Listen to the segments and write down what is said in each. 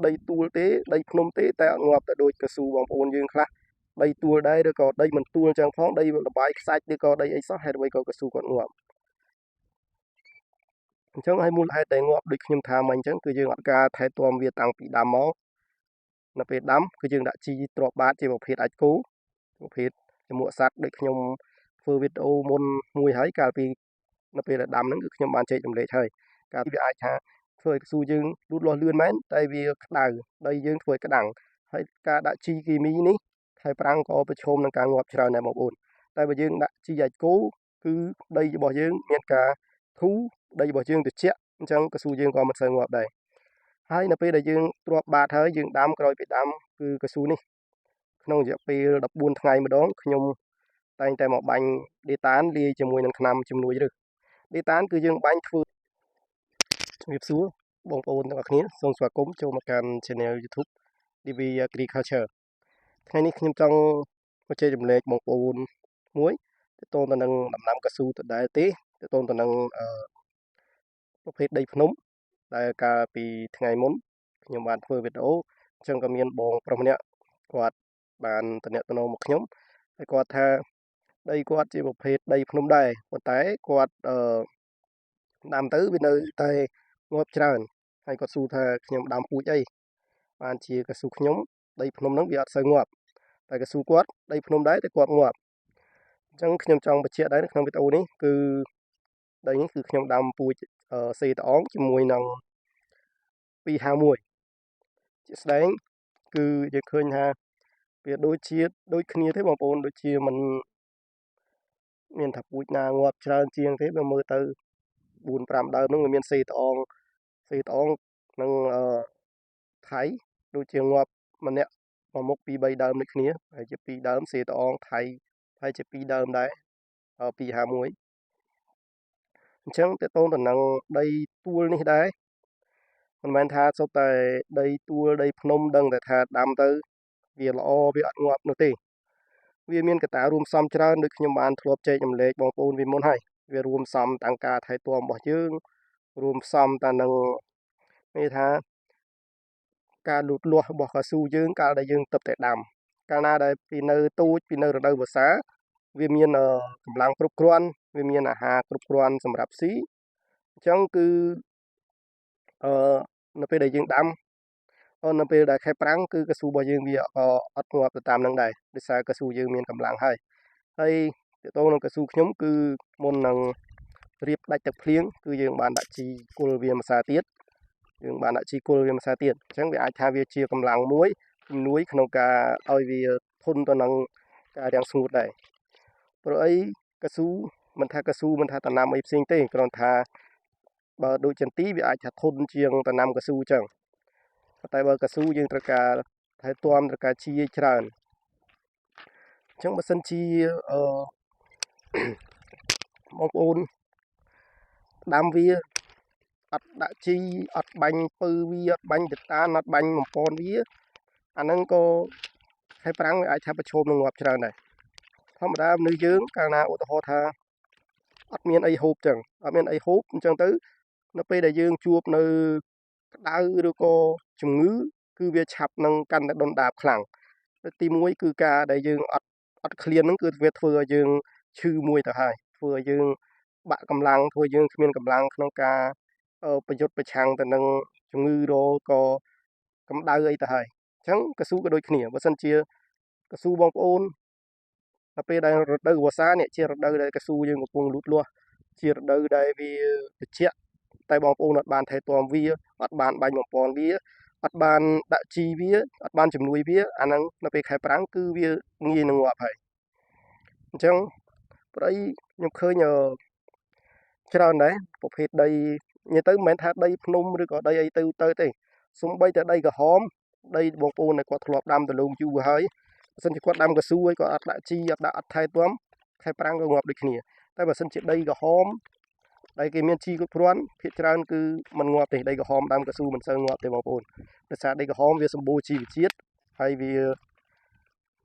đầy tua tế đầy phnom tế tại ngọt tại đôi cái su bằng ôn dương khác đầy tua đây rồi có đây mình tua trang phóng đây là bài sạch đi có đây ấy sót hay đây có cái su còn ngọt chẳng hay muốn hai tay ngọt được nhưng tham mình chẳng cứ dương ca thay tuom việt tăng bị đam máu nó bị đắm cứ dương đã chi trọ bát chỉ một hết ách cú một hết mua sắt được nhưng phơi việt ô môn mùi hái cả vì nó bị là đam nó cứ nhưng bạn chơi trong lệ thời cả vì ai cha phơi su dương lút lo lươn mến tại vì đằng đây dương phơi cái đằng hay cả đã chi kỳ mi ní thay prang cóไปชมនឹងការងាប់ច្រើនដែរបងប្អូនតែបើយើងដាក់ជីយ៉ាច់គោគឺដីរបស់យើងមានការធូរដីរបស់យើងត្រជាក់អញ្ចឹងកស៊ូយើងក៏មិនសូវងាប់ដែរហើយនៅពេលដែលយើងទ្រាប់បាតហើយយើងដាំក្រោយពីដាំគឺកស៊ូនេះក្នុងរយៈពេល14ថ្ងៃម្ដងខ្ញុំតែងតែមកបាញ់ដេតានលាយជាមួយនឹងថ្នាំជំនួយឬដេតានគឺយើងបាញ់ធ្វើជំរាបសួរបងប្អូនទាំងអស់គ្នាសូមស្វាគមន៍ចូលមកកាន់ Channel YouTube DV Agriculture ថ្ងៃនេះខ្ញុំចង់មកជែកចម្លែកបងប្អូនមួយទាក់ទងទៅនឹងដំណាំកស៊ូដដែលទេទាក់ទងទៅនឹងប្រភេទដីភ្នំដែលកាលពីថ្ងៃមុនខ្ញុំបានធ្វើវីដេអូអញ្ចឹងក៏មានបងប្រុសម្នាក់គាត់បានតំណែងមកខ្ញុំហើយគាត់ថាដីគាត់ជាប្រភេទដីភ្នំដែរប៉ុន្តែគាត់ដាំទៅវានៅតែងាប់ច្រើនហើយគាត់សួរថាខ្ញុំដាំពូជអីបានជាកស៊ូខ្ញុំដីភ្នំហ្នឹងវាអត់សូវងាប់តែកស៊ូគាត់ដីភ្នំដែរតែគាត់ងាប់អញ្ចឹងខ្ញុំចង់បញ្ជាក់ដែរនៅក្នុងវីដេអូនេះគឺដីនេះគឺខ្ញុំដាំពូជសេតអងជាមួយនឹង251ជាស្ដែងគឺយើងឃើញថាវាដូចគ្នាទេបងប្អូនដូចជាមិនមានថាពូជណាងាប់ច្រើនជាងទេបើមើលទៅ4 5ដើមហ្នឹងវាមានសេតអងនឹងថៃដូចជាងាប់ម្នាក់មកមុខ2 3ដើមដូចគ្នាហើយជា2ដើមសេតអងថៃហើយជា2ដើមដែរ251អញ្ចឹងតើតូនតំណឹងដីទួលនេះដែរមិនមែនថាសុទ្ធតែដីទួលដីភ្នំដឹងតែថាដាំទៅវាល្អវាអត់ងាប់នោះទេវាមានកត្តារួមផ្សំច្រើនដូចខ្ញុំបានធ្លាប់ចែកចម្លែកបងប្អូនពីមុនហើយវារួមផ្សំទាំងការថែទាំរបស់យើងរួមផ្សំតែនឹងនេះថាការលូតលាស់របស់កស៊ូយើងកាលដែលយើងទើបតែដាំកាលណាដែលពីនៅទូចពីនៅរដូវវស្សាវាមានកម្លាំងគ្រប់គ្រាន់វាមានអាហារគ្រប់គ្រាន់សម្រាប់ស៊ីអញ្ចឹងគឺនៅពេលដែលយើងដាំនៅពេលដែលខែប្រាំងគឺកស៊ូរបស់យើងវាអត់ងាប់ទៅតាមនឹងដែរដោយសារកស៊ូយើងមានកម្លាំងហើយទាក់ទងនឹងកស៊ូខ្ញុំគឺមុននឹងរៀបដាច់ទឹកភ្លៀងគឺយើងបានដាក់ជីគល់វាម្សាទៀតអញ្ចឹងវាអាចថាវាជាកម្លាំងមួយជំនួយក្នុងការឲ្យវាធន់ទៅនឹងការរាំងស្ងួតដែរព្រោះអីកស៊ូមិនថាតំណាំអីផ្សេងទេគ្រាន់ថាបើដូចចន្ទីវាអាចថាធន់ជាងតំណាំកស៊ូអញ្ចឹងតែបើកស៊ូយើងត្រូវការថែទាំត្រូវការជីច្រើនអញ្ចឹងបើសិនជាបងប្អូនដាំវាអត់ដាក់ជីអត់បាញ់ពៅវាអត់បាញ់ដេតានអត់បាញ់បំពន់វាអាហ្នឹងក៏ខែប្រាំងវាអាចថាប្រឈមនឹងងាប់ច្រើនដែរធម្មតាមនុស្សយើងកាលណាឧទាហរណ៍ថាអត់មានអីហូបអញ្ចឹងទៅនៅពេលដែលយើងជួបនៅក្តៅឬក៏ជំងឺគឺវាឆាប់នឹងកាន់តែដុនដាបខ្លាំងទី1គឺការដែលយើងអត់ឃ្លានហ្នឹងគឺវាធ្វើឲ្យយើងឈឺមួយទៅហើយធ្វើឲ្យយើងបាក់កម្លាំងធ្វើឲ្យយើងគ្មានកម្លាំងក្នុងការប្រយុទ្ធប្រឆាំងទៅនឹងជំងឺរោក៏កម្ដៅអីទៅហើយអញ្ចឹងកស៊ូក៏ដូចគ្នាបើសិនជាកស៊ូបងប្អូនដល់ពេលដែលរដូវវស្សានេះជារដូវដែលកស៊ូយើងកំពុងលូតលាស់ជារដូវដែលវាត្រជាក់តែបងប្អូនអត់បានថែទាំវាអត់បានបាញ់បំពន់វាអត់បានដាក់ជីវាអត់បានជំនួយវាអាហ្នឹងនៅពេលខែប្រាំងគឺវាងាយនឹងងាប់ហើយអញ្ចឹងព្រៃខ្ញុំឃើញច្រើនដែរប្រភេទដីនិយាយទៅមិនមែនថាដីភ្នំឬក៏ដីអីទៅទេសូម្បីតែដីក្រហមដីបងប្អូនដែលគាត់ធ្លាប់ដាំដលូងយូរហើយបើសិនជាគាត់ដាំកស៊ូហើយគាត់អត់ដាក់ជីអត់ថែទាំខែប្រាំងក៏ងាប់ដូចគ្នាតែបើសិនជាដីក្រហមដែលគេមានជីគ្រប់គ្រាន់ភាគច្រើនគឺមិនងាប់ទេដីក្រហមដាំកស៊ូមិនសូវងាប់ទេបងប្អូនដោយសារដីក្រហមវាសម្បូរជីវជាតិហើយវា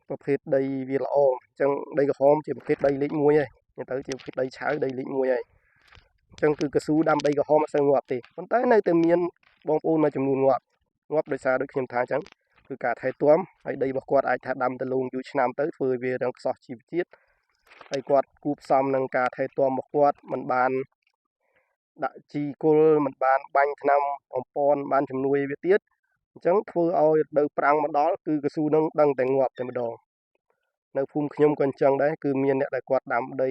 ប្រភេទដីវាល្អអញ្ចឹងដីក្រហមជាប្រភេទដីលេខ1ហើយនិយាយទៅជាប្រភេទដីឆៅដីលេខ1ហើយអញ្ចឹងគឺកស៊ូដាំដីក្រហមអត់សូវងាប់ទេប៉ុន្តែនៅតែមានបងប្អូនមួយចំនួនងាប់ ងាប់ដោយសារដូចខ្ញុំថាអញ្ចឹងគឺការថែទាំហើយដីរបស់គាត់អាចថាដាំទៅលងយូរឆ្នាំទៅធ្វើវារងខ្សោះជីវជាតិហើយគាត់គូផ្សំនឹងការថែទាំរបស់គាត់មិនបានដាក់ជីគល់មិនបានបាញ់ថ្នាំអំពន់បានជំនួយវាទៀតអញ្ចឹងធ្វើឲ្យរដូវប្រាំងមកដល់គឺកស៊ូនឹងដឹងតែងាប់តែម្ដងនៅភូមិខ្ញុំក៏អញ្ចឹងដែរគឺមានអ្នកដែលគាត់ដាំដី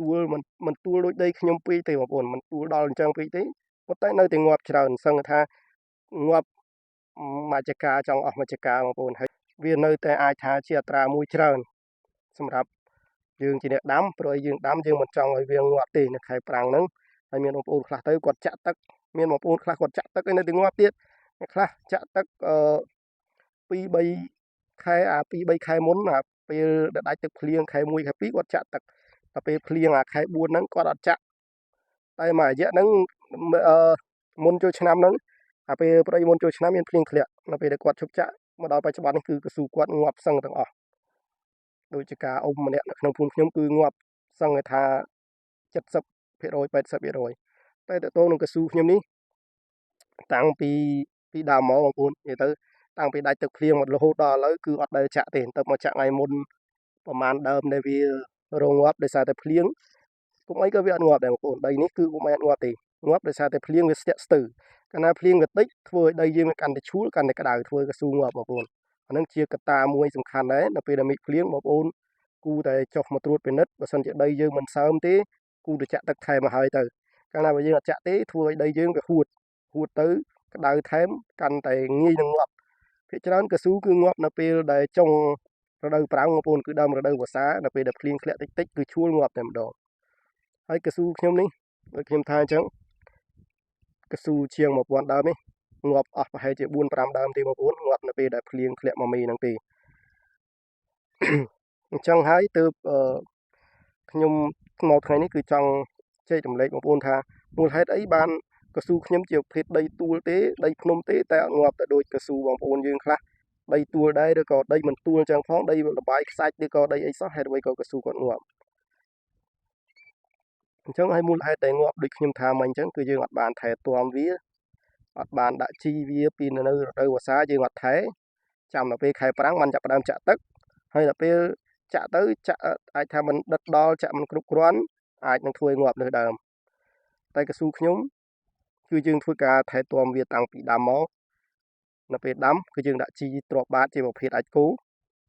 ទួលមិនទួលដូចដីខ្ញុំពេកទេបងប្អូនមិនទួលដល់អញ្ចឹងពេកទេប៉ុន្តែនៅតែងាប់ច្រើនសឹងថាងាប់មួយចកាចង់អស់មួយចកាបងប្អូនហើយវានៅតែអាចថាជាអត្រាមួយច្រើនសម្រាប់យើងជាអ្នកដាំព្រោះយើងដាំយើងមិនចង់ឲ្យវាងាប់ទេនៅខែប្រាំងហ្នឹងហើយមានបងប្អូនខ្លះទៅគាត់ចាក់ទឹកមានបងប្អូនខ្លះគាត់ចាក់ទឹកឲ្យនៅតែងាប់ទៀតអ្នកខ្លះចាក់ទឹក2 3ខែ2 3ខែមុនពេលដែលដាច់ទឹកភ្លៀងខែ1ខែ2គាត់ចាក់ទឹកដល់ពេលភ្លៀងខែ4ហ្នឹងគាត់អត់ចាក់តែមួយរយៈហ្នឹងមុនចូលឆ្នាំហ្នឹងពេលប្រៃមុនចូលឆ្នាំមានភ្លៀងធ្លាក់នៅពេលដែលគាត់ឈប់ចាក់មកដល់បច្ចុប្បន្ននេះគឺកស៊ូគាត់ងាប់សឹងទាំងអស់ដូចជាការអ៊ំម្នាក់នៅក្នុងភូមិខ្ញុំគឺងាប់សឹងថា70% 80%តែតើតោនឹងកស៊ូខ្ញុំនេះតាំងពីដើមមកបងប្អូននិយាយទៅតាំងពីដាច់ទឹកភ្លៀងមករហូតដល់ឥឡូវគឺអត់ដែលចាក់ទេទៅមកចាក់ថ្ងៃមុនប្រហែលដើមដែលវារងងាប់ដោយសារតែភ្លៀងពុំអីក៏វាអត់ងាប់ដែរបងប្អូនដីនេះគឺពុំអីអត់ងាប់ទេងាប់ដោយសារតែភ្លៀងវាស្ទាក់ស្ទើរកាលណាភ្លៀងវាតិចធ្វើឲ្យដីយើងវាកាន់តែឈួលកាន់តែក្តៅធ្វើកស៊ូងាប់បងប្អូនអានឹងជាកត្តាមួយសំខាន់ដែរនៅពេលដែលមេឃភ្លៀងបងប្អូនគូតែចុះមកត្រួតពិនិត្យបើសិនជាដីយើងមិនសើមទេគូទៅចាក់ទឹកថែមមកហើយទៅកាលណាបើយើងអត់ចាក់ទេធ្វើឲ្យដីយើងវាហួតទៅក្តៅថែមកាន់តែងាយនឹងងាប់ភាគច្រើនកស៊ូគឺងាប់នៅពេលដែលចុងរដូវប្រាំងបងប្អូនគឺដើមរដូវវស្សានៅពេលដែលភ្លៀងធ្លាក់តិចៗគឺឈួលងាប់តែម្ដងហើយកស៊ូខ្ញុំនេះដូចខ្ញុំថាអញ្ចឹងកស៊ូជាង1000ដើមនេះងាប់អស់ប្រហែលជា4 5ដើមទេបងប្អូនងាប់នៅពេលដែលភ្លៀងធ្លាក់មកមេហ្នឹងទេអញ្ចឹងហើយទើបខ្ញុំមកថ្ងៃនេះគឺចង់ចែករំលែកបងប្អូនថាមូលហេតុអីបានកស៊ូខ្ញុំជាប្រភេទដីទួលទេដីភ្នំទេតែអត់ងាប់ទៅដូចកស៊ូបងប្អូនយើងខ្លះដីទួលដែរឬក៏ដីមិនទួលចឹងផងដីលបាយខ្សាច់ឬក៏ដីអីសោះហេតុអ្វីក៏កស៊ូគាត់ងាប់អញ្ចឹងហើយមូលហេតុដែលងាប់ដូចខ្ញុំថាមិញអញ្ចឹងគឺយើងអត់បានថែទាំវាអត់បានដាក់ជីវាពីនៅរដូវវស្សាយើងអត់ថែចាំដល់ពេលខែប្រាំងបានចាប់ផ្ដើមចាក់ទឹកហើយដល់ពេលចាក់ទៅចាក់អាចថាមិនដិតដល់ចាក់មិនគ្រប់គ្រាន់អាចនឹងធ្វើឲ្យងាប់លើសដើមតែកស៊ូខ្ញុំគឺយើងធ្វើការថែទាំវាតាំងពីដើមមកនៅពេលដាំគឺយើងដាក់ជីទ្រាប់បាតជាប្រភេទអាចគោ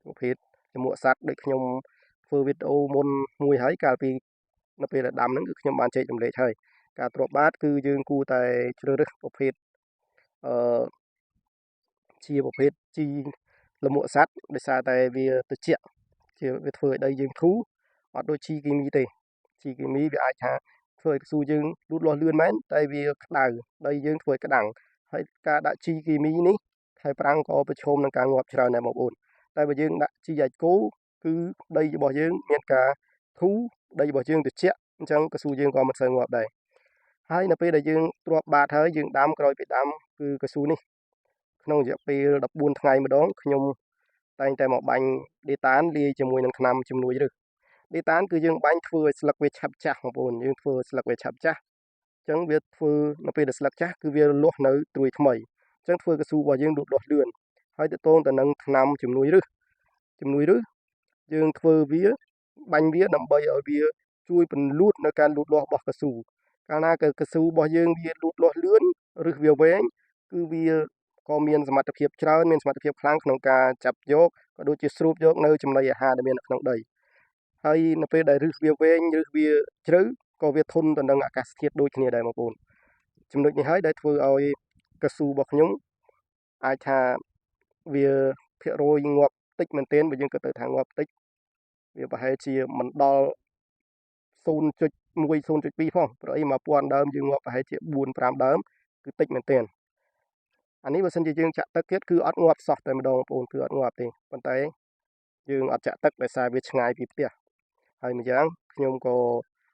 ប្រភេទចំមួកសัตว์ដូចខ្ញុំធ្វើវីដេអូមុនមួយហើយកាលពីនៅពេលដែលដាំហ្នឹងគឺខ្ញុំបានចែករំលែកហើយការទ្រាប់បាតគឺយើងគួរតែជ្រើសរើសប្រភេទអឺជាប្រភេទជីលមួកសัตว์ដោយសារតែវាត្រជាក់ជាវាធ្វើឲ្យដីយើងធូរអត់ដូចជីគីមីទេជីគីមីវាអាចថាធ្វើឲ្យកស៊ូយើងលូតលាស់លឿនមែនតែវាក្តៅដីយើងធ្វើឲ្យក្តាំងហើយការដាក់ជីគីមីនេះខែប្រាំងក៏ប្រឈមនឹងការងាប់ច្រើនដែរបងប្អូនតែបើយើងដាក់ជីអាចគោគឺដីរបស់យើងមានការធូរដីរបស់យើងត្រជាក់អញ្ចឹងកស៊ូយើងក៏មិនសូវងាប់ដែរហើយនៅពេលដែលយើងទ្រាប់បាតហើយយើងដាំក្រោយពីដាំគឺកស៊ូនេះក្នុងរយៈពេល14ថ្ងៃម្ដងខ្ញុំតែងតែមកបាញ់ដេតានលាយជាមួយនឹងថ្នាំជំនួយឫសដេតានគឺយើងបាញ់ធ្វើឲ្យស្លឹកវាឆាប់ចាស់បងប្អូនយើងធ្វើឲ្យស្លឹកវាឆាប់ចាស់អញ្ចឹងវាធ្វើនៅពេលដែលស្លឹកចាស់គឺវាលាស់នៅត្រួយថ្មីអញ្ចឹងធ្វើកស៊ូរបស់យើងលូតលាស់លឿនហើយទៅតងទៅនឹងថ្នាំជំនួយឫសយើងធ្វើវាបាញ់វាដើម្បីឲ្យវាជួយពន្លូតនៅការលូតលាស់របស់កស៊ូកាលណាកស៊ូរបស់យើងវាលូតលាស់លឿនឫសវាវែងគឺវាក៏មានសមត្ថភាពច្រើនមានសមត្ថភាពខ្លាំងក្នុងការចាប់យកក៏ដូចជាស្រូបយកនៅចំណីអាហារដែលមាននៅក្នុងដីហើយនៅពេលដែលឫសវាវែងឫសវាជ្រៅក៏វាធន់ទៅនឹងអាកាសធាតុដូចគ្នាដែរបងប្អូនចំណុចនេះហើយដែលធ្វើឲ្យកស៊ូរបស់ខ្ញុំអាចថាវាភាគរយងាប់តិចមែនទែនបើយើងគិតទៅថាងាប់តិចវាប្រហែលជាមិនដល់0.1 0.2ផងព្រោះអី1000ដើមយើងងាប់ប្រហែលជា4 5ដើមគឺតិចមែនទែនអានេះបើសិនជាយើងចាក់ទឹកទៀតគឺអត់ងាប់សោះតែម្ដងបងប្អូនគឺអត់ងាប់ទេប៉ុន្តែយើងអត់ចាក់ទឹកដោយសារវាឆ្ងាយពីផ្ទះហើយម្យ៉ាងខ្ញុំក៏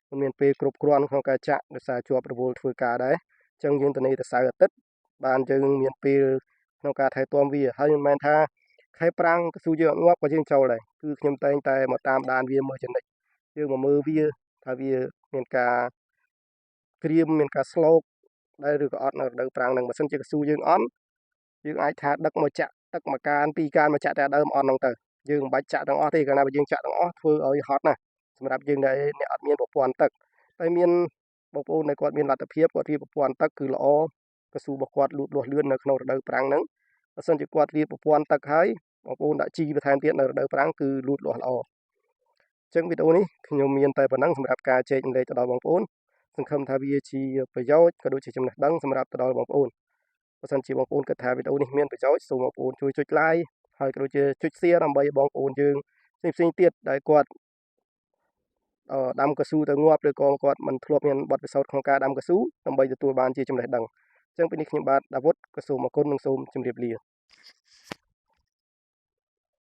មិនមានពេលគ្រប់គ្រាន់ក្នុងការចាក់ដោយសារជាប់រវល់ធ្វើការដែរអញ្ចឹងយើងទៅនេះទៅសៅរ៍អាទិត្យបានយើងមានពេលក្នុងការថែទាំវាហើយមិនមែនថាខែប្រាំងកស៊ូយើងអត់ងាប់ក៏យើងចូលដែរគឺខ្ញុំតែងតែមកតាមដានវាមើលចំណិចយើងមកមើលវាថាវាមានការក្រៀមមានការស្លោកដែរឬក៏អត់នៅរដូវប្រាំងហ្នឹងបើសិនជាកស៊ូយើងអន់ យើងអាចថាដឹកមកចាក់ទឹកមួយកានពីរកានមកចាក់តែដើមអន់ហ្នឹងទៅយើងមិនបាច់ចាក់ទាំងអស់ទេកាលណាបើយើងចាក់ទាំងអស់ធ្វើឲ្យហត់ណាស់សម្រាប់យើងដែលអ្នកអត់មានប្រព័ន្ធទឹកតែមានបងប្អូនដែលគាត់មានលទ្ធភាពគាត់រៀបប្រព័ន្ធទឹកគឺល្អកស៊ូរបស់គាត់លូតលាស់លឿននៅក្នុងរដូវប្រាំងហ្នឹងបើសិនជាគាត់រៀបប្រព័ន្ធទឹកហើយបងប្អូនដាក់ជីបន្ថែមទៀតនៅរដូវប្រាំងគឺលូតលាស់ល្អអញ្ចឹងវីដេអូនេះខ្ញុំមានតែប៉ុណ្ណឹងសម្រាប់ការចែករំលែកទៅដល់បងប្អូនសង្ឃឹមថាវាជាប្រយោជន៍ក៏ដូចជាចំណេះដឹងសម្រាប់ទៅដល់បងប្អូនបើសិនជាបងប្អូនគិតថាវីដេអូនេះមានប្រយោជន៍សូមបងប្អូនជួយចុច like ហើយក៏ដូចជាចុច share ដើម្បីឲ្យបងប្អូនយើងផ្សេងៗទៀតដែលគាត់ដាំកៅស៊ូទៅងាប់ឬក៏គាត់មិនធ្លាប់មានបទពិសោធន៍ក្នុងការដាំកៅស៊ូដើម្បីទទួលបានជាចំណេះដឹងអញ្ចឹងពេលនេះខ្ញុំបាទដាវុតក៏សូមអរគុណនិងសូមជម្រាបលា